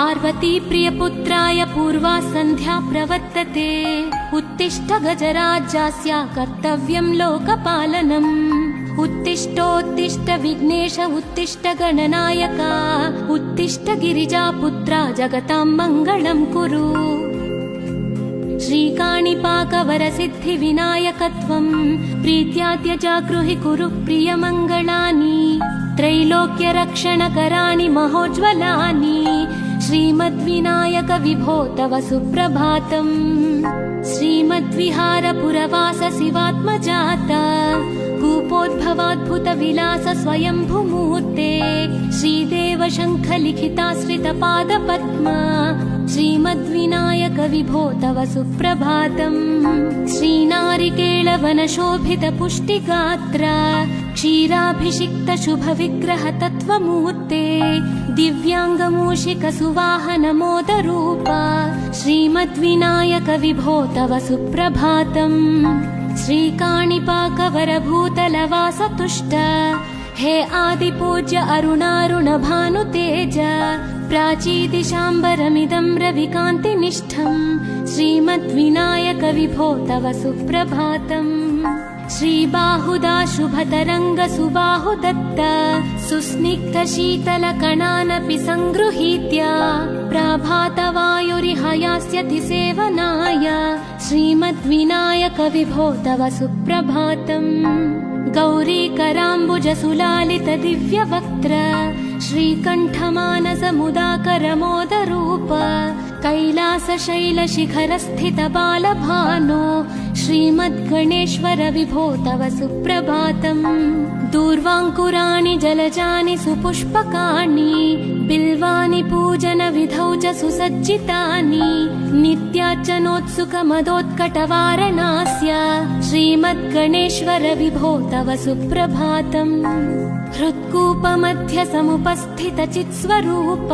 पार्वती प्रियपुत्राय पूर्वा सन्ध्या प्रवर्तते। उत्तिष्ठ गजराज्यास्य कर्तव्यं लोकपालनम्। उत्तिष्ठोत्तिष्ठ विघ्नेश उत्तिष्ठ गणनायका। उत्तिष्ठ गिरिजापुत्रा जगतां मङ्गलं कुरु। श्रीकाणिपाकवरसिद्धिविनायकत्वं प्रीत्याद्य जागृहि कुरु प्रियमङ्गलानि। त्रैलोक्यरक्षणकराणि महोज्ज्वलानि। श्रीमद्विनायक विभो तव सुप्रभातम्। श्रीमद्विहारपुरवास शिवात्मजाता। कूपोद्भवाद्भुत विलास स्वयंभूमूर्ते। श्रीदेव शङ्खलिखिताश्रितपादपद्मा। श्रीमद्विनायक विभो तव सुप्रभातम्। श्रीनारिकेळवनशोभित पुष्टिगात्रा। क्षीराभिषिक्त शुभविग्रह तत्त्वमूर्ते। दिव्याङ्गमूषिक सुवाहन मोदरूपा। श्रीमद्विनायक विभो तव सुप्रभातम्। श्रीकाणिपाकवरभूतलवास तुष्ट। हे आदिपूज्य अरुणारुण भानुतेज। प्राचीदिशाम्बरमिदं रविकान्तिनिष्ठम्। श्रीमद्विनायक विभो तव सुप्रभातम्। श्रीबाहुदा शुभतरङ्ग सुबाहुदत्त। सुस्निग्ध शीतल कणानपि सङ्गृहीत्य। प्रभातवायुरिह यास्यति सेवनाय। श्रीमद्विनायक विभो तव सुप्रभातम्। गौरीकराम्बुज सुलालित दिव्यवक्त्र। श्रीकण्ठमानस मुदाकर मोदरूप। कैलासशैलशिखरस्थित बालभानो। श्रीमद्गणेश्वर विभो तव सुप्रभातम्। दूर्वाङ्कुराणि जलजानि सुपुष्पकाणि। बिल्वानि पूजन विधौ च सुसज्जितानि। नित्यार्चनोत्सुक मदोत्कटवारणास्य। श्रीमद्गणेश्वर विभो तव सुप्रभातम्। हृत्कूपमध्य समुपस्थित चित्स्वरूप।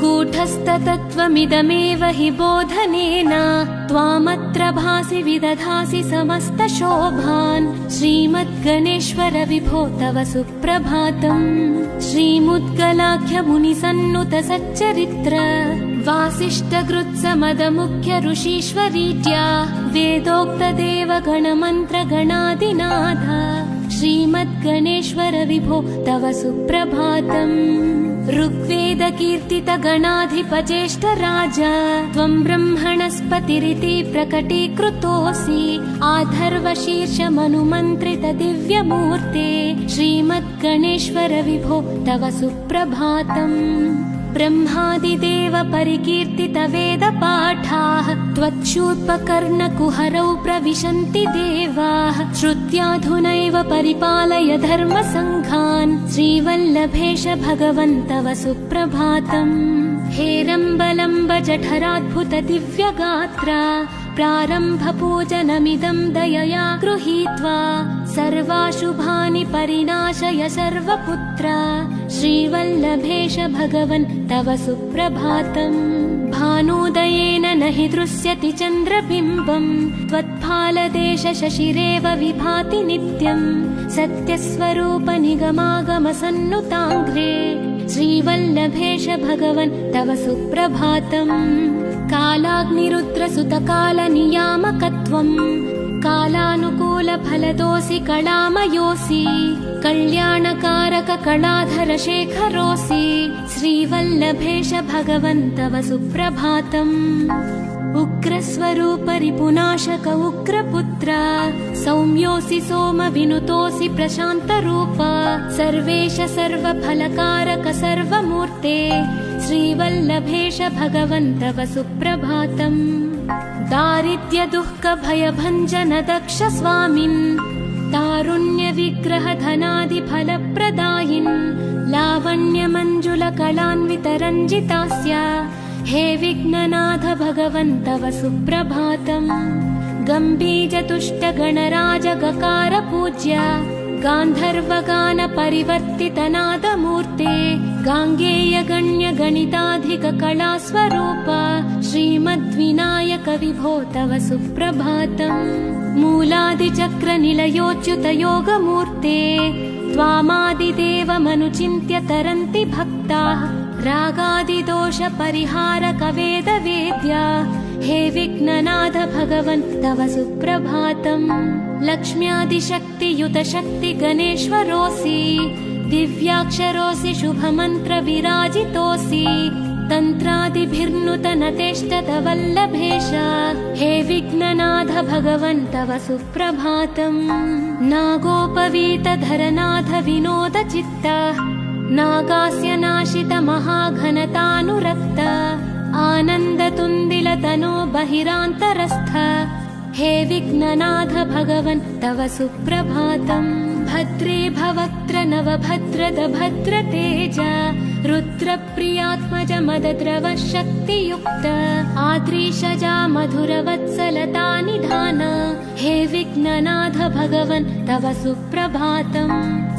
कूटस्थ तत्त्वमिदमेव हि बोधनेन। त्वामत्र भासि विदधासि समस्त शोभान्। श्रीमद्गणेश्वर विभो तव सुप्रभातम्। श्रीमुद्गलाख्य मुनिसन्नुत सच्चरित्र। वासिष्ठगृत्समदमुख्य ऋषीश्वरीत्या। वेदोक्त देवगणमन्त्र गणादिनाथ। श्रीमद्गणेश्वर विभो तव सुप्रभातम्। ऋग्वेद कीर्तित गणाधिप ज्येष्ठ राजा। त्वं ब्रह्मणस्पतिरिति प्रकटीकृतोऽसि। आधर्व शीर्ष मनुमन्त्रित दिव्यमूर्ते। श्रीमद्गणेश्वर विभो तव सुप्रभातम्। ब्रह्मादिदेव परिकीर्तित वेदपाठाः। त्वच्छूर्पकर्णकुहरौ प्रविशन्ति देवाः। श्रुत्याधुनैव परिपालय धर्मसङ्घान्। श्रीवल्लभेश भगवन् तव सुप्रभातम्। हेरम्बलम्ब जठराद्भुत दिव्यगात्रा। प्रारम्भ पूजनमिदं दयया गृहीत्वा। सर्वाशुभानि परिनाशय सर्वपुत्र। श्रीवल्लभेश भगवन् तव सुप्रभातम्। भानुदयेन न हि दृश्यति चन्द्रबिम्बम्। त्वत्फालदेश शशिरेव विभाति नित्यम्। सत्यस्वरूप निगमागम सन्नुताङ्घ्रे। श्रीवल्लभेश भगवन् तव सुप्रभातम्। कालाग्निरुद्र सुत काल नियामकत्वम्। कालानुकूल फलदोऽसि कलामयोऽसि। कल्याणकारक कलाधर शेखरोऽसि। श्रीवल्लभेश भगवन् तव सुप्रभातम्। उग्रस्वरूप रिपुनाशक उग्रपुत्र। सौम्योऽसि सोम विनुतोऽसि प्रशान्तरूप। सर्वेश सर्वफलकारक सर्वमूर्ते। श्रीवल्लभेश भगवन् तव सुप्रभातम्। दारिद्र्य दुःख भयभञ्जन दक्ष स्वामिन्। तारुण्य विग्रह धनादि फलप्रदायिन्। लावण्य मञ्जुल कलान्वित रञ्जितास्य। हे विघ्ननाथ भगवन् तव सुप्रभातम्। गम्भीर तुष्ट गणराज गकार पूज्य। गान्धर्वगान परिवर्तित नादमूर्ते। गाङ्गेय गण्य गणिताधिक कलास्वरूप। श्रीमद्विनायक विभो तव सुप्रभातम्। मूलादिचक्र निलयोच्युत योगमूर्ते। त्वामादिदेवमनुचिन्त्य तरन्ति भक्ताः। रागादिदोषपरिहारक वेदवेद्या हे विघ्ननाथ भगवन् तव सुप्रभातम्। लक्ष्म्यादिशक्तियुत शक्ति गणेश्वरोऽसि दिव्याक्षरोऽसि शुभमन्त्र विराजितोऽसि तन्त्रादिभिर्नुतनतेष्टत वल्लभेश हे विघ्ननाथ भगवन् तव सुप्रभातम्। नागोपवीतधरनाथ विनोद चित्त नागास्य नाशित महाघनतानुरक्त आनन्दतुन्दिलतनो बहिरान्तरस्थ हे विघ्ननाथ भगवन् तव सुप्रभातम्। भद्रे भवक्त्र नवभद्रद भद्रतेज रुद्रप्रियात्मज मदद्रव शक्तियुक्त आद्रीशजा मधुरवत्सलता निधान हे विघ्ननाथ भगवन् तव सुप्रभातम्।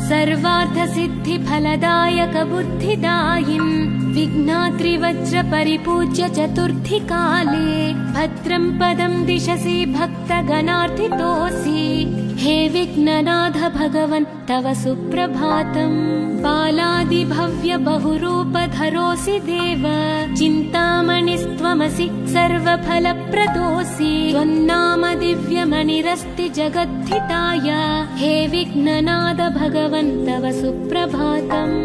सर्वार्थसिद्धिफलदायक बुद्धिदायिन् विघ्नाद्रिवज्र परिपूज्य चतुर्थी काले भद्रं पदं दिशसि भक्तगणार्थितोऽसि हे विघ्ननाथ भगवन् तव सुप्रभातम्। बालादिभव्य बहुरूपधरोऽसि देव चिन्तामणिस्त्वमसि सर्वफलप्रदोऽसि त्वन्नाम दिव्यमणिरस्ति जगद्धिताय हे विघ्ननाथ भगवन् तव सुप्रभातम्।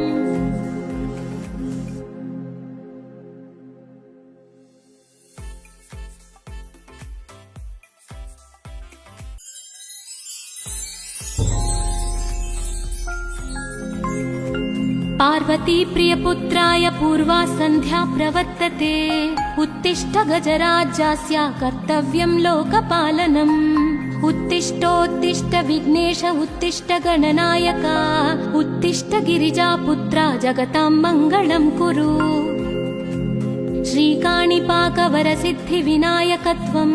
पार्वती प्रियपुत्राय पूर्वा सन्ध्या प्रवर्तते उत्तिष्ठ गजराज्यस्य कर्तव्यं लोकपालनम्। उत्तिष्ठोत्तिष्ठ विघ्नेश उत्तिष्ठ गणनायक उत्तिष्ठ गिरिजापुत्रा जगतां मङ्गलं कुरु। श्रीकाणिपाकवरसिद्धिविनायकत्वं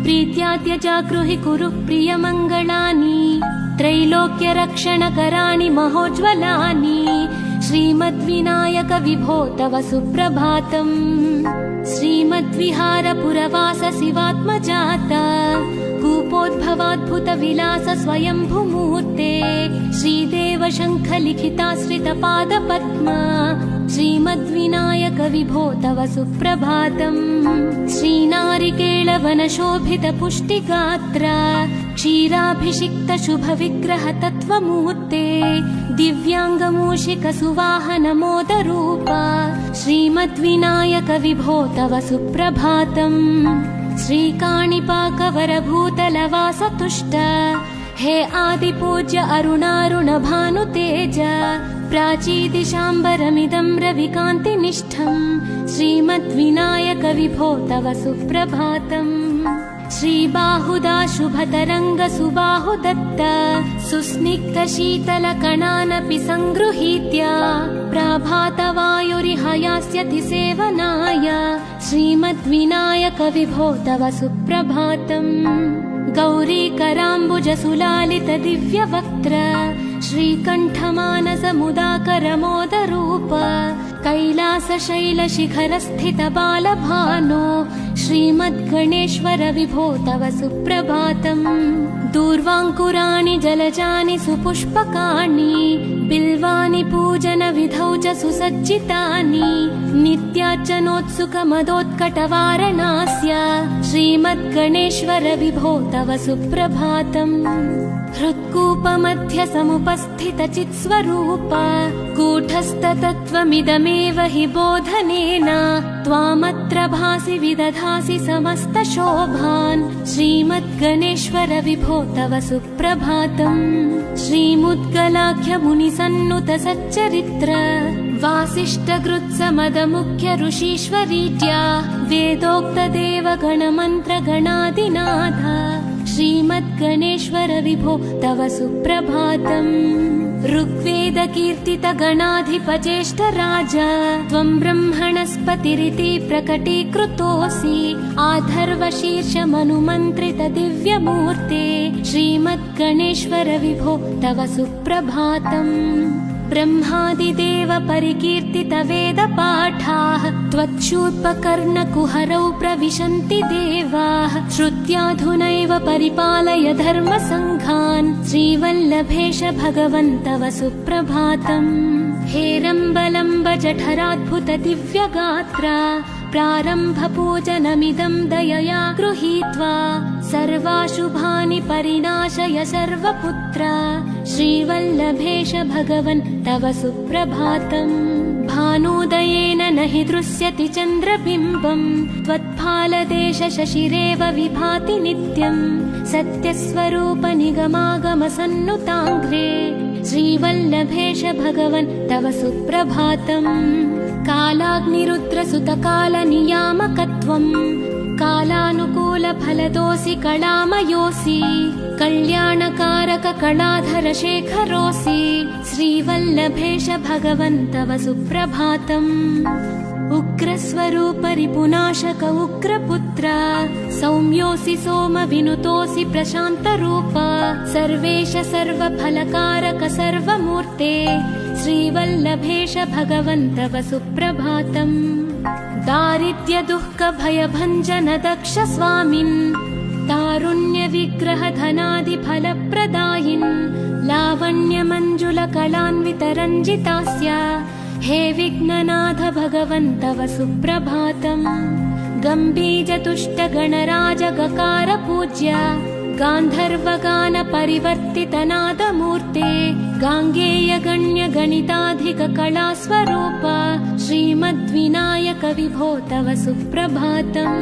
प्रीत्याद्य जागृहि कुरु प्रियमङ्गलानि त्रैलोक्यरक्षणकराणि महोज्ज्वलानि श्रीमद्विनायक विभो तव सुप्रभातम्। श्रीमद्विहारपुरवास शिवात्मजात कूपोद्भवाद्भुत विलास स्वयंभूमूर्ते श्रीदेव शङ्ख लिखिताश्रित पादपद्म श्रीमद्विनायक विभो तव सुप्रभातम्। श्रीनारिकेळवनशोभित पुष्टिगात्र क्षीराभिषिक्त शुभ विग्रह तत्त्वमूर्ते दिव्याङ्गमूषिक सुवाहन मोदरूप श्रीमद्विनायक विभो तव सुप्रभातम्। श्रीकाणिपाकवरभूतलवास तुष्ट हे आदिपूज्य अरुणारुण भानुतेज प्राचीदिशाम्बरमिदं रविकान्तिनिष्ठम् श्रीमद्विनायक विभो तव सुप्रभातम्। श्रीबाहुदा शुभतरङ्ग सुबाहुदत्त सुस्निग्ध शीतलकणानपि सङ्गृहीत्य प्रभातवायुरिहयास्यति सेवनाय श्रीमद्विनायक विभो तव सुप्रभातम्। गौरीकराम्बुज सुलालित दिव्यवक्त्र श्रीकण्ठमानस मुदाकर मोदरूप कैलासशैलशिखरस्थित बालभानो श्रीमद्गणेश्वर विभो तव सुप्रभातम्। दूर्वाङ्कुराणि जलजानि सुपुष्पकाणि बिल्वानि पूजन विधौ च सुसज्जितानि नित्यार्चनोत्सुकमदोत्कटवारणास्य श्रीमद्गणेश्वर विभो तव सुप्रभातम्। हृत्कूपमध्य समुपस्थित चित्स्वरूप कूटस्थतत्त्वमिदमेव हि बोधनेन त्वामत्र भासि विदधासि समस्त शोभान् श्रीमद्गणेश्वर विभो तव सुप्रभातम्। श्रीमुद्गलाख्य मुनिसन्नुत सच्चरित्र वासिष्ठकृत्समदमुख्य ऋषीश्वरीत्या वेदोक्त देवगणमन्त्र गणादिनाथ श्रीमद्गणेश्वर विभो तव सुप्रभातम्। ऋग्वेद कीर्तित गणाधिपचेष्ट राजा त्वं ब्रह्मणस्पतिरिति प्रकटीकृतोऽसि आधर्वशीर्ष मनुमन्त्रित दिव्यमूर्ते श्रीमद्गणेश्वर विभो तव सुप्रभातम्। ब्रह्मादिदेव परिकीर्तित वेदपाठाः त्वच्छूर्पकर्णकुहरौ प्रविशन्ति देवाः श्रुत्याधुनैव परिपालय धर्मसङ्घान् श्रीवल्लभेश भगवन् तव सुप्रभातम् हेरम्बलम्ब जठराद्भुत दिव्यगात्रा प्रारम्भपूजनमिदं दयया गृहीत्वा सर्वाशुभानि परिनाशय सर्वपुत्रा श्रीवल्लभेश भगवन् तव सुप्रभातम् भानोदयेन न हि दृश्यति चन्द्रबिम्बम् त्वत्फालदेश शशिरेव विभाति नित्यम् सत्यस्वरूप निगमागमसन्नुताङ्घ्रे श्रीवल्लभेश भगवन् तव सुप्रभातम् कालाग्निरुद्रसुतकालनियामकत्वम् कालानुकूलफलदोऽसि कलामयोऽसि कल्याणकारक कलाधर शेखरोऽसि श्रीवल्लभेश भगवन् तव सुप्रभातम् उग्रस्वरूप रिपुनाशक उग्रपुत्र सौम्योऽसि सोम विनुतोऽसि प्रशान्तरूप सर्वेश सर्वफलकारक सर्वमूर्ते श्रीवल्लभेश भगवन् तव सुप्रभातम् दारिद्र्य दुःख भयभञ्जन दक्ष स्वामिन् तारुण्य विग्रह धनादि फलप्रदायिन् लावण्य मञ्जुल कलान्वित रञ्जितास्य हे विघ्ननाथ भगवन् तव सुप्रभातम् गम्भीर तुष्ट गणराज गकार पूज्य गान्धर्वगान परिवर्तित नादमूर्ते गाङ्गेय गण्य गणिताधिक कलास्वरूप श्रीमद्विनायक विभो तव सुप्रभातम्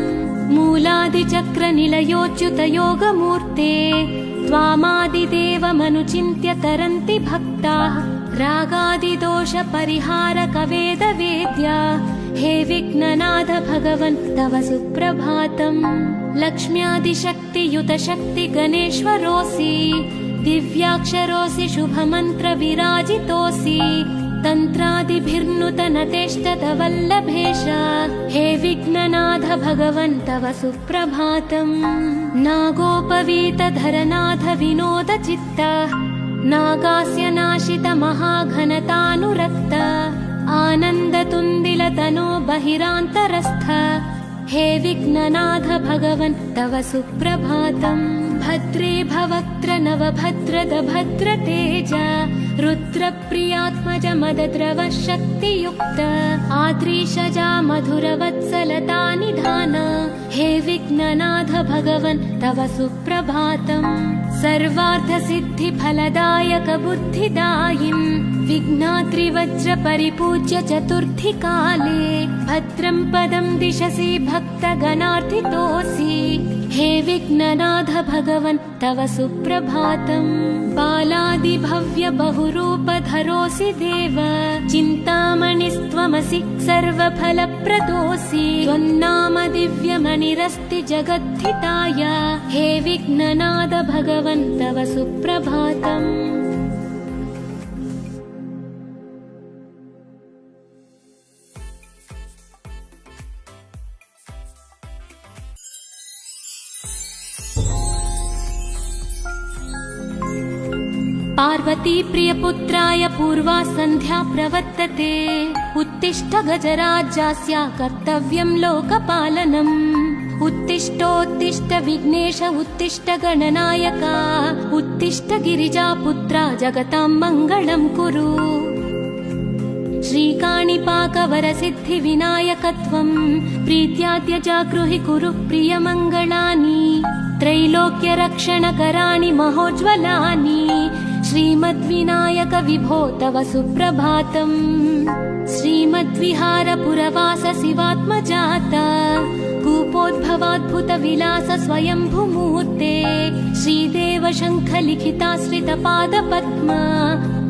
मूलादिचक्र निलयोच्युत योगमूर्ते त्वामादिदेवमनुचिन्त्य तरन्ति भक्ताः रागादिदोष परिहारक वेद वेद्या हे विघ्ननाथ भगवन् तव सुप्रभातम् लक्ष्म्यादिशक्तियुत शक्ति गणेश्वरोऽसि दिव्याक्षरोऽसि शुभमन्त्र विराजितोऽसि तन्त्रादिभिर्नुत नतेष्टत वल्लभेश हे विघ्ननाथ भगवन् तव सुप्रभातम् नागोपवीत धरनाथ विनोद चित्त नागास्य नाशित महाघनतानुरक्त आनन्दतुन्दिल तनो बहिरान्तरस्थ हे विघ्ननाथ भगवन् तव सुप्रभातम् भद्रे भवक्त्र नवभद्रद भद्र तेज रुद्रप्रियात्मज मदद्रव शक्तियुक्त आद्रीशजा मधुरवत्सलता निधान हे विघ्ननाथ भगवन् तव सुप्रभातम् सर्वार्थ सिद्धि फलदायक बुद्धिदायिन् विघ्नाद्रिवज्र परिपूज्य चतुर्थी काले भद्रं पदं दिशसि भक्तगणार्थितोऽसि हे विघ्ननाथ भगवन् तव सुप्रभातम् बालादिभव्य बहुरूपधरोऽसि देव चिन्तामणिस्त्वमसि सर्वफलप्रदोऽसि त्वन्नाम दिव्यमणिरस्ति जगद्धिताय हे विघ्ननाथ भगवन् तव सुप्रभातम् पार्वती प्रियपुत्राय पूर्वा सन्ध्या प्रवर्तते उत्तिष्ठ गजराज्यास्य कर्तव्यं लोकपालनम् उत्तिष्ठोत्तिष्ठ विघ्नेश उत्तिष्ठ गणनायक उत्तिष्ठ गिरिजापुत्रा जगतां मङ्गलं कुरु श्रीकाणिपाकवरसिद्धि विनायकत्वं प्रीत्याद्य जागृहि कुरु प्रियमङ्गलानि त्रैलोक्यरक्षणकराणि महोज्ज्वलानि श्रीमद्विनायक विभो तव सुप्रभातम् श्रीमद्विहारपुरवास शिवात्मजात कूपोद्भवाद्भुत विलास स्वयंभूमूर्ते श्रीदेव शङ्ख लिखिताश्रित पादपद्म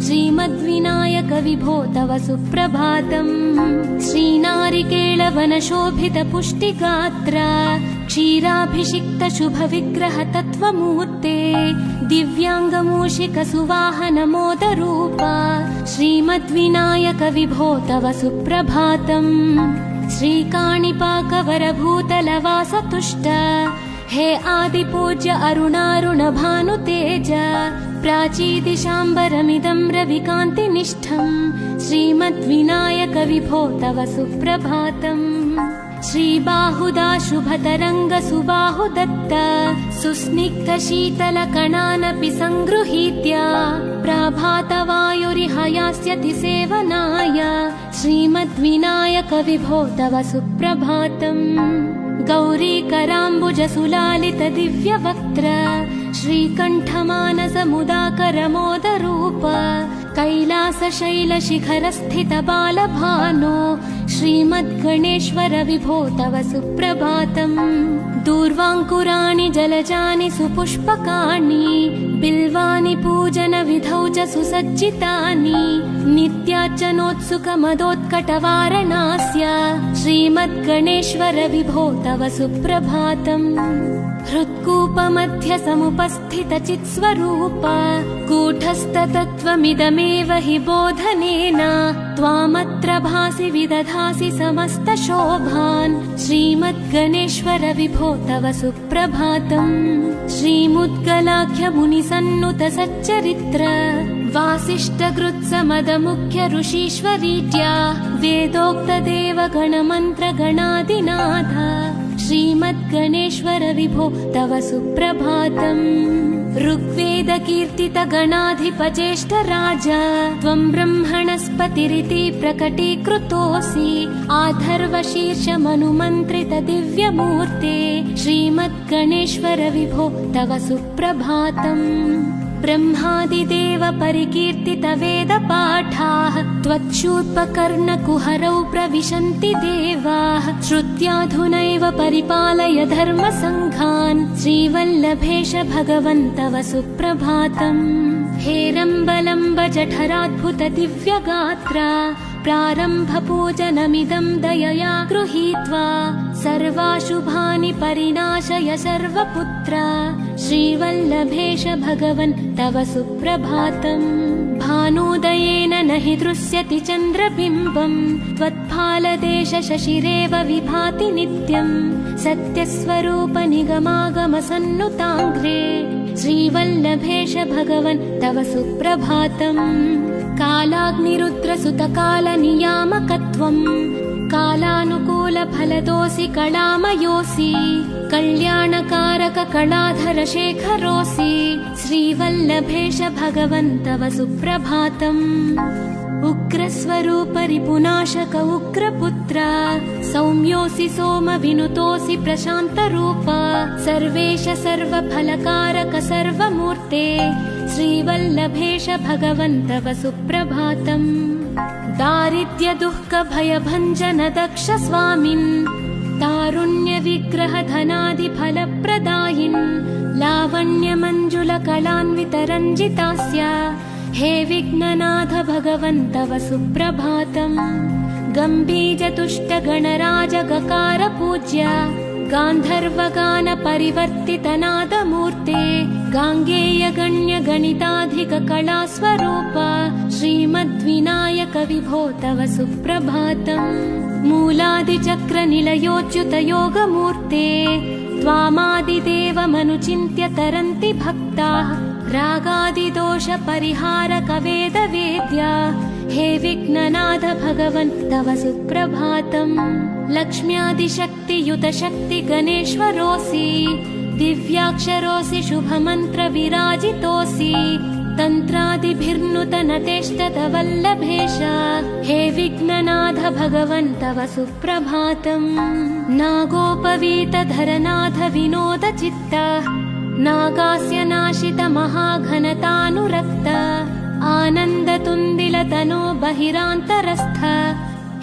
श्रीमद्विनायक विभो तव सुप्रभातम् श्रीनारिकेळवन शोभित पुष्टिगात्र क्षीराभिषिक्त शुभ विग्रह तत्त्वमूर्ते दिव्याङ्गमूषिक सुवाहन मोदरूप श्रीमद्विनायक विभो तव सुप्रभातम् श्रीकाणिपाकवरभूतलवास तुष्ट हे आदिपूज्य अरुणारुण भानुतेज प्राचीदिशाम्बरमिदं रविकान्तिनिष्ठम् श्रीमद्विनायक विभो तव सुप्रभातम्। श्रीबाहुदा शुभतरङ्ग सुबाहुदत्त सुस्निग्ध शीतलकणानपि सङ्गृहीत्य प्रभातवायुरिह यास्यति सेवनाय श्रीमद्विनायक विभो तव सुप्रभातम्। गौरीकराम्बुज सुलालित दिव्यवक्त्र श्रीकण्ठमानसमुदाकर मोदरूप कैलासशैलशिखरस्थित बालभानो श्रीमद्गणेश्वर विभो तव सुप्रभातम्। दूर्वाङ्कुराणि जलजानि सुपुष्पकाणि बिल्वानि पूजनविधौ च सुसज्जितानि नित्यार्चनोत्सुकमदोत्कटवारणास्य श्रीमद्गणेश्वर विभो तव सुप्रभातम्। हृत्कूपमध्य समुपस्थित चित्स्वरूप कूटस्थतत्त्वमिदमेव हि बोधनेन त्वामत्र भासि विदधासि समस्तशोभान् श्रीमद्गणेश्वर विभो तव सुप्रभातम्। श्रीमुद्गलाख्य मुनिसन्नुत सच्चरित्र वासिष्ठकृत्समदमुख्य ऋषीश्वरीत्या वेदोक्त देवगणमन्त्र गणादिनाथ श्रीमद्गणेश्वर विभो तव सुप्रभातम्। ऋग्वेद कीर्तित गणाधिपज्येष्ठ राजा त्वं ब्रह्मणस्पतिरिति प्रकटीकृतोऽसि आधर्वशीर्ष मनुमन्त्रित दिव्यमूर्ते श्रीमद्गणेश्वर विभो तव सुप्रभातम्। ब्रह्मादिदेव परिकीर्तित वेदपाठाः त्वच्छूर्पकर्णकुहरौ प्रविशन्ति देवाः श्रुत्याधुनैव परिपालय धर्मसङ्घान् श्रीवल्लभेश भगवन् तव सुप्रभातम्। हेरम्बलम्ब जठराद्भुत दिव्यगात्रा प्रारम्भ पूजनमिदं दयया गृहीत्वा सर्वाशुभानि परिनाशय सर्वपुत्रा श्रीवल्लभेश भगवन् तव सुप्रभातम्। भानुदयेन न हि दृश्यति चन्द्रबिम्बम् त्वत्फालदेश शशिरेव विभाति नित्यम् सत्यस्वरूप निगमागम सन्नुताङ्घ्रे श्रीवल्लभेश भगवन् तव सुप्रभातम्। कालाग्निरुद्र सुत काल नियामकत्वम् कालानुकूल फलदोऽसि कलामयोऽसि कल्याणकारक कलाधर शेखरोऽसि श्रीवल्लभेश भगवन् तव सुप्रभातम्। उग्रस्वरूप रिपुनाशक उग्रपुत्र सौम्योऽसि सोम विनुतोऽसि प्रशान्तरूप सर्वेश सर्वफलकारक सर्वमूर्ते श्रीवल्लभेश भगवन् तव सुप्रभातम्। दारिद्र्य दुःख भयभञ्जन दक्ष स्वामिन् तारुण्य विग्रह धनादि फलप्रदायिन् लावण्य मञ्जुल कलान्वित रञ्जितास्य हे विघ्ननाथ भगवन् तव सुप्रभातम्। गम्भीर तुष्ट गणराज गकार पूज्य गान्धर्वगान परिवर्तित नादमूर्ते गाङ्गेय गण्य गणिताधिक कलास्वरूप श्रीमद्विनायक विभो तव सुप्रभातम्। मूलादिचक्र निलयोच्युत योगमूर्ते त्वामादिदेवमनुचिन्त्य तरन्ति भक्ताः रागादिदोष परिहारक वेदवेद्या हे विघ्ननाथ भगवन् तव सुप्रभातम्। लक्ष्म्यादिशक्तियुत शक्ति गणेश्वरोऽसि दिव्याक्षरोऽसि शुभमन्त्र विराजितोऽसि तन्त्रादिभिर्नुतनतेष्टत वल्लभेश हे विघ्ननाथ भगवन् तव सुप्रभातम्। नागोपवीतधरनाथ विनोद चित्त नागास्य नाशित महाघनतानुरक्त आनन्दतुन्दिलतनो बहिरान्तरस्थ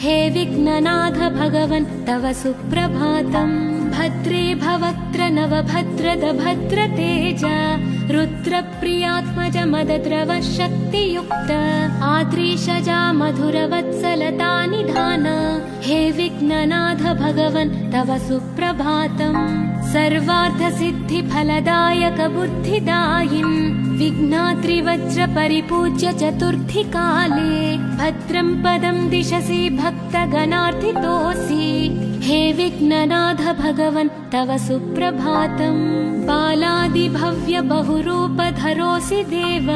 हे विघ्ननाथ भगवन् तव सुप्रभातम्। भद्रे भवक्त्र नवभद्रद भद्रतेज रुद्रप्रियात्मज मदद्रव शक्तियुक्त आद्रीशजा मधुरवत्सलता निधान हे विघ्ननाथ भगवन् तव सुप्रभातम्। सर्वार्थसिद्धि फलदायक बुद्धिदायिन् विघ्नात्रिवज्र परिपूज्य चतुर्थि काले भद्रं पदं दिशसि भक्तगणार्थितोऽसि हे विघ्ननाथ भगवन् तव सुप्रभातम् बालादिभव्य बहुरूपधरोऽसि देव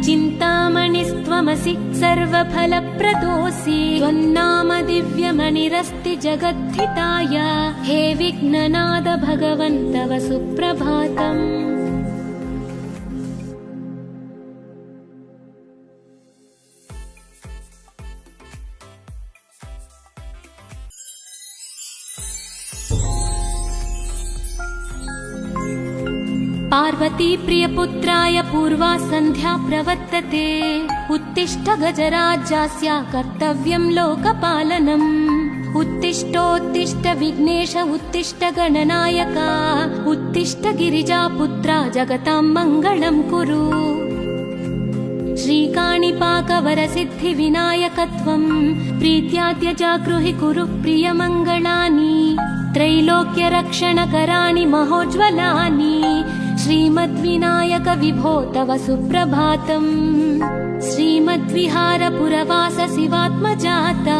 चिन्तामणिस्त्वमसि सर्वफलप्रदोऽसि त्वन्नाम दिव्यमणिरस्ति जगद्धिताय हे विघ्ननाथ भगवन् तव सुप्रभातम् पार्वती प्रियपुत्राय पूर्वा सन्ध्या प्रवर्तते उत्तिष्ठ गजराज्यास्य कर्तव्यं लोकपालनम् उत्तिष्ठोत्तिष्ठ विघ्नेश उत्तिष्ठ गणनायका उत्तिष्ठ गिरिजापुत्रा जगतां मङ्गलं कुरु श्रीकाणिपाकवरसिद्धिविनायकत्वं प्रीत्याद्य जागृहि कुरु प्रियमङ्गलानि त्रैलोक्यरक्षणकराणि महोज्ज्वलानि श्रीमद्विनायक विभो तव सुप्रभातम् श्रीमद्विहारपुरवास शिवात्मजाता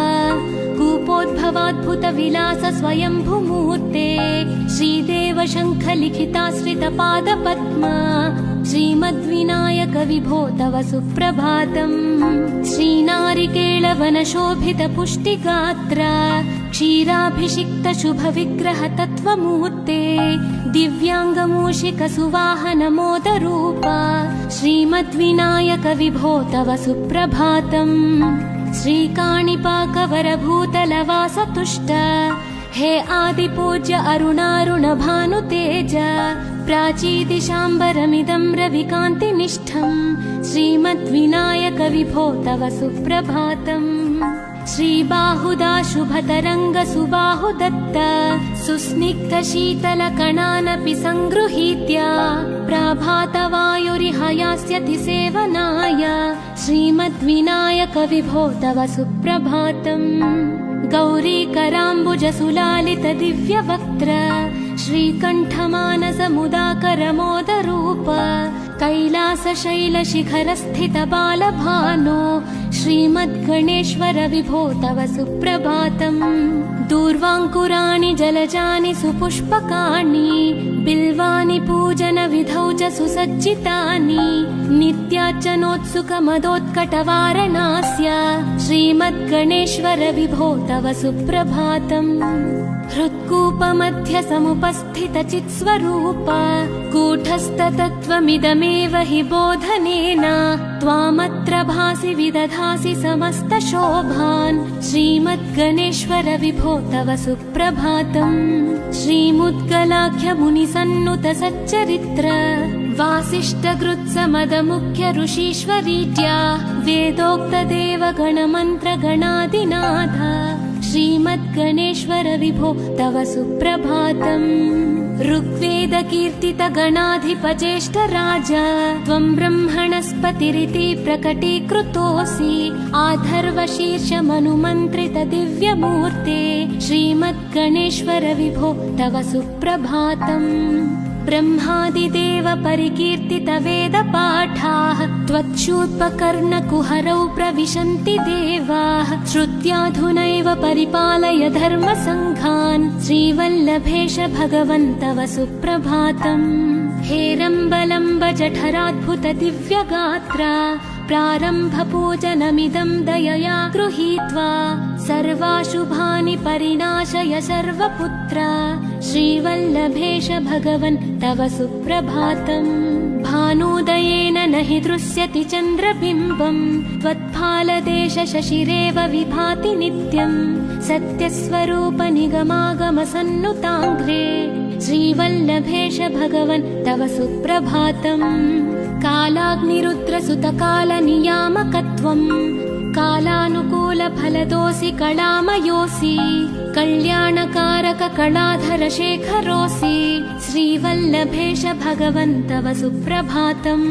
कूपोद्भवाद्भुतविलास स्वयंभूमूर्ते श्रीदेव शङ्खलिखिताश्रितपादपद्मा श्रीमद्विनायक विभो तव सुप्रभातम् श्रीनारिकेळवनशोभितपुष्टिगात्र क्षीराभिषिक्त शुभविग्रह तत्त्वमूर्ते दिव्याङ्गमूषिक सुवाहन मोदरूपा श्रीमद्विनायक विभो तव सुप्रभातम् श्रीकाणिपाकवरभूतलवास तुष्ट हे आदिपूज्य अरुणारुण भानुतेज प्राचीदिशाम्बरमिदं रविकान्तिनिष्ठम् श्रीमद्विनायक विभो तव सुप्रभातम् श्रीबाहुदा शुभतरङ्ग सुबाहुदत्त सुस्निग्ध शीतलकणानपि सङ्गृहीत्य प्रभातवायुरिह यास्यति सेवनाय श्रीमद्विनायक विभो तव सुप्रभातम् गौरीकराम्बुज सुलालित दिव्यवक्त्र श्रीकण्ठमानसमुदाकर मोदरूप कैलासशैलशिखरस्थित बालभानो श्रीमद्गणेश्वर विभो तव सुप्रभातम् दूर्वाङ्कुराणि जलजानि सुपुष्पकाणि बिल्वानि पूजनविधौ च सुसज्जितानि नित्यार्चनोत्सुकमदोत्कटवारणास्य श्रीमद्गणेश्वर विभो तव सुप्रभातम् हृत्कूपमध्य समुपस्थित चित्स्वरूप कूटस्थतत्त्वमिदमेव हि बोधनेन त्वामत्र भासि विदधासि समस्तशोभान् श्रीमद्गणेश्वर विभो तव सुप्रभातम् श्रीमुद्गलाख्य मुनिसन्नुत सच्चरित्र वासिष्ठगृत्समदमुख्य ऋषीश्वरीत्या वेदोक्तदेव गणमन्त्र गणादिनाथ श्रीमद्गणेश्वर विभो तव सुप्रभातम् ऋग्वेदकीर्तित गणाधिपज्येष्ठ राजा त्वं ब्रह्मणस्पतिरिति प्रकटीकृतोऽसि आधर्वशीर्ष मनुमन्त्रित दिव्यमूर्ते श्रीमद्गणेश्वर विभो तव सुप्रभातम् ब्रह्मादिदेव परिकीर्तित वेदपाठाः त्वच्छूत्पकर्णकुहरौ प्रविशन्ति देवाः श्रुत्याधुनैव परिपालय धर्मसङ्घान् श्रीवल्लभेश भगवन् तव सुप्रभातम् हेरम्बलम्ब जठराद्भुत दिव्यगात्रा प्रारम्भपूजनमिदं दयया गृहीत्वा सर्वाशुभानि परिनाशय सर्वपुत्र श्रीवल्लभेश भगवन् तव सुप्रभातम् भानुदयेन न हि दृश्यति चन्द्रबिम्बम् त्वत्फालदेश शशिरेव विभाति नित्यम् सत्यस्वरूप निगमागम सन्नुताङ्घ्रे श्रीवल्लभेश भगवन् तव सुप्रभातम् कालाग्निरुद्रसुतकालनियामकत्वम् कालानुकूलफलदोऽसि कलामयोऽसि कल्याणकारक कलाधर शेखरोऽसि श्रीवल्लभेश भगवन् तव सुप्रभातम्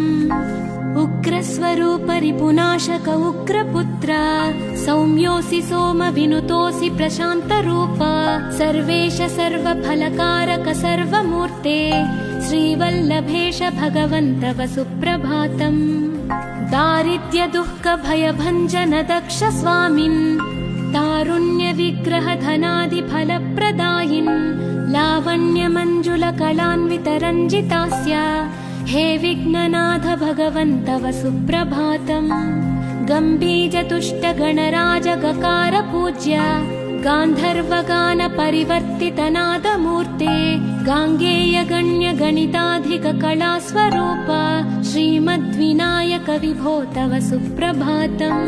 उग्रस्वरूप रिपुनाशक उग्रपुत्र सौम्योऽसि सोम विनुतोऽसि प्रशान्तरूप सर्वेश सर्वफलकारक सर्वमूर्ते श्रीवल्लभेश भगवन् तव सुप्रभातम् दारिद्र्य दुःख भयभञ्जन दक्ष स्वामिन् तारुण्यविग्रहधनादिफलप्रदायिन् लावण्यमञ्जुलकलान्वितरञ्जितास्य हे विघ्ननाथ भगवन् तव सुप्रभातम्। गम्भीरतुष्टगणराजगकार पूज्य गान्धर्वगानपरिवर्तितनादमूर्ते गाङ्गेयगण्यगणिताधिककलास्वरूप श्रीमद्विनायक विभो तव सुप्रभातम्।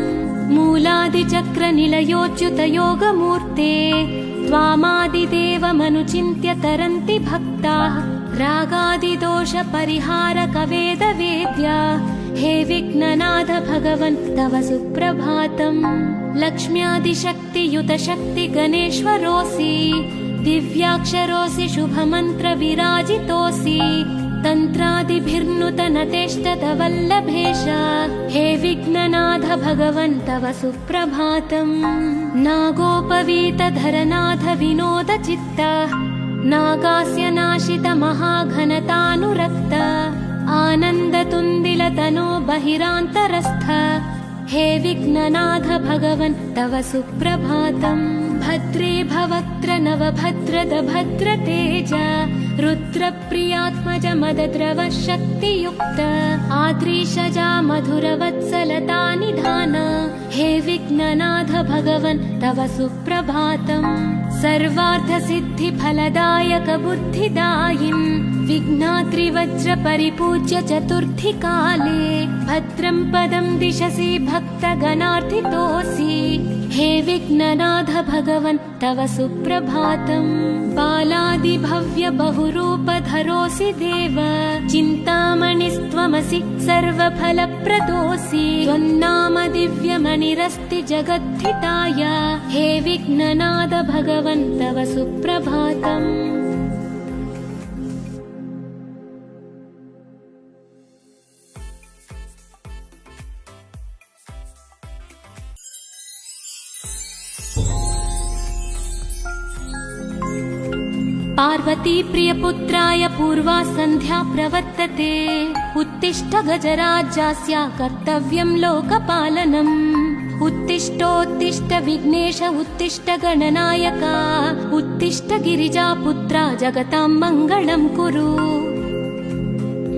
मूलादिचक्रनिलयोच्युतयोगमूर्ते त्वामादिदेवमनुचिन्त्य तरन्ति भक्ताः रागादिदोषपरिहारकवेदवेद्या हे विघ्ननाथ भगवन् तव सुप्रभातम्। लक्ष्म्यादिशक्तियुतशक्तिगणेश्वरोऽसि दिव्याक्षरोऽसि शुभमन्त्रविराजितोऽसि तन्त्रादिभिर्नुतनतेष्टतवल्लभेश हे विघ्ननाथ भगवन् तव सुप्रभातम्। नागोपवीतधरनाथ विनोदचित्त नागास्य नाशित महाघनतानुरक्त आनन्दतुन्दिलतनो बहिरान्तरस्थ हे विघ्ननाथ भगवन् तव सुप्रभातम्। भद्रे भवक्त्र नवभद्रद भद्रतेज रुद्रप्रियात्मज मदद्रव शक्तियुक्त आद्रीशजा मधुरवत्सलता निधान हे विघ्ननाथ भगवन् तव सुप्रभातम्। सर्वार्थसिद्धिफलदायक बुद्धिदायिन् विघ्नाद्रिवज्र परिपूज्य चतुर्थी काले भद्रं पदं दिशसि भक्तगणार्थितोऽसि हे विघ्ननाथ भगवन् तव सुप्रभातम्। बालादिभव्य बहुरूपधरोऽसि देव चिन्तामणिस्त्वमसि सर्वफलप्रदोऽसि त्वन्नाम दिव्यमणिरस्ति जगद्धिताय हे विघ्ननाथ भगवन् तव सुप्रभातम्। पार्वती प्रियपुत्राय पूर्वा सन्ध्या प्रवर्तते उत्तिष्ठ गजराज्यास्य कर्तव्यं लोकपालनम्। उत्तिष्ठोत्तिष्ठ विघ्नेश उत्तिष्ठ गणनायक उत्तिष्ठ गिरिजापुत्रा जगतां मङ्गलं कुरु।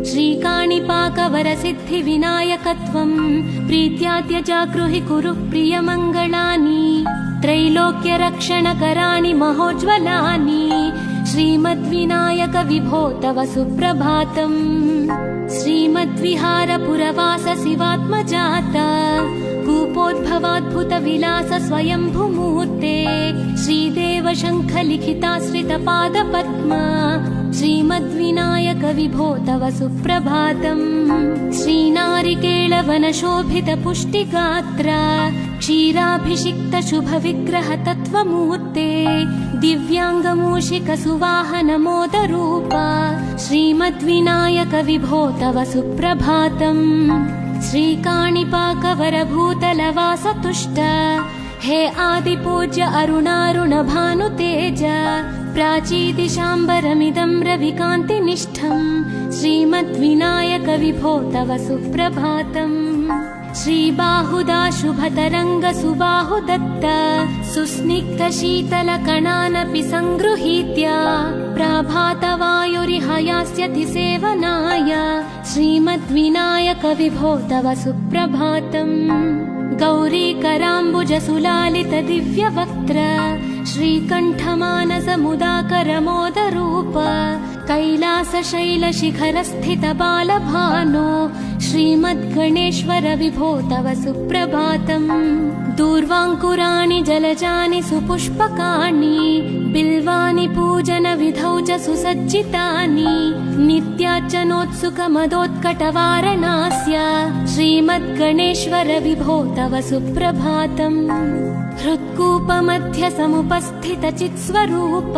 श्रीकाणिपाकवरसिद्धिविनायकत्वं प्रीत्याद्य जागृहि कुरु प्रियमङ्गलानि त्रैलोक्यरक्षणकराणि महोज्ज्वलानि श्रीमद्विनायक विभो तव सुप्रभातम्। श्रीमद्विहारपुरवास शिवात्मजात कूपोद्भवाद्भुतविलास स्वयंभूमूर्ते श्रीदेव शङ्खलिखिताश्रितपादपद्मा श्रीमद्विनायक विभो तव सुप्रभातम्। श्रीनारिकेळवनशोभितपुष्टिगात्र क्षीराभिषिक्त शुभविग्रह तत्त्वमूर्ते दिव्याङ्गमूषिकसुवाहनमोदरूप श्रीमद्विनायक विभो तव सुप्रभातम्। श्रीकाणिपाकवरभूतलवासतुष्ट हे आदिपूज्य अरुणारुणभानुतेज प्राचीदिशाम्बरमिदं रविकान्तिनिष्ठं श्रीमद्विनायक विभो तव सुप्रभातम्। श्रीबाहुदा शुभतरङ्ग सुबाहुदत्त सुस्निग्धशीतलकणानपि सङ्गृहीत्य प्रभातवायुरिहयास्यति सेवनाय श्रीमद्विनायक विभो तव सुप्रभातम्। गौरीकराम्बुजसुलालित दिव्यवक्त्र श्रीकण्ठमानसमुदाकरमोदरूप कैलासशैलशिखरस्थित बालभानो श्रीमद्गणेश्वर विभो तव सुप्रभातम्। दूर्वाङ्कुराणि जलजानि सुपुष्पकाणि बिल्वानि पूजनविधौ च सुसज्जितानि नित्यार्चनोत्सुकमदोत्कटवारणास्य श्रीमद्गणेश्वर विभो तव सुप्रभातम्। हृत्कूपमध्य समुपस्थितचित्स्वरूप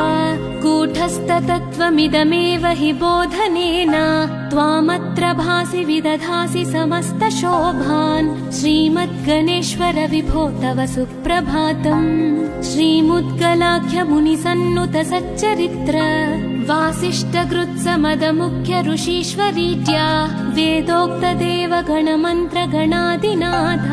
कूटस्थतत्त्वमिदमेव हि बोधनेन त्वामत्र भासि विदधासि समस्तशोभान् श्रीमद्गणेश्वर विभो तव सुप्रभातम्। श्रीमुद्गलाख्यमुनिसन्नुत सच्चरित्र वासिष्ठकृत्समदमुख्य ऋषीश्वरीत्या वेदोक्तदेवगणमन्त्रगणादिनाथ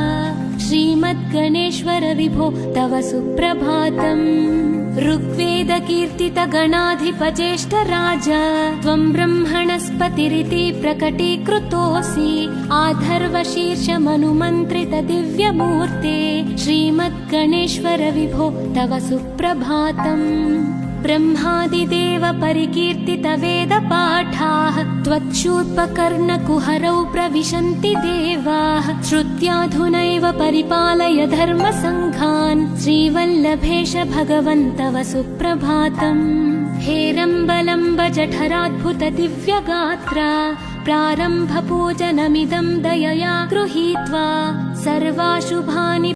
श्रीमद्गणेश्वर विभो तव सुप्रभातम्। ऋग्वेदकीर्तित गणाधिपजेष्ठ राजा त्वं ब्रह्मणस्पतिरिति प्रकटीकृतोऽसि। आधर्वशीर्षमनुमन्त्रित दिव्यमूर्ते श्रीमद्गणेश्वर विभो तव सुप्रभातम्। ब्रह्मादिदेव परिकीर्तित वेदपाठाः त्वच्छूर्पकर्णकुहरौ प्रविशन्ति देवाः। श्रुत्याधुनैव परिपालय धर्मसङ्घान् श्रीवल्लभेश भगवन् तव सुप्रभातम्। हेरम्बलम्ब जठराद्भुत दिव्यगात्रा प्रारम्भ पूजनमिदं दयया गृहीत्वा सर्वाशुभानि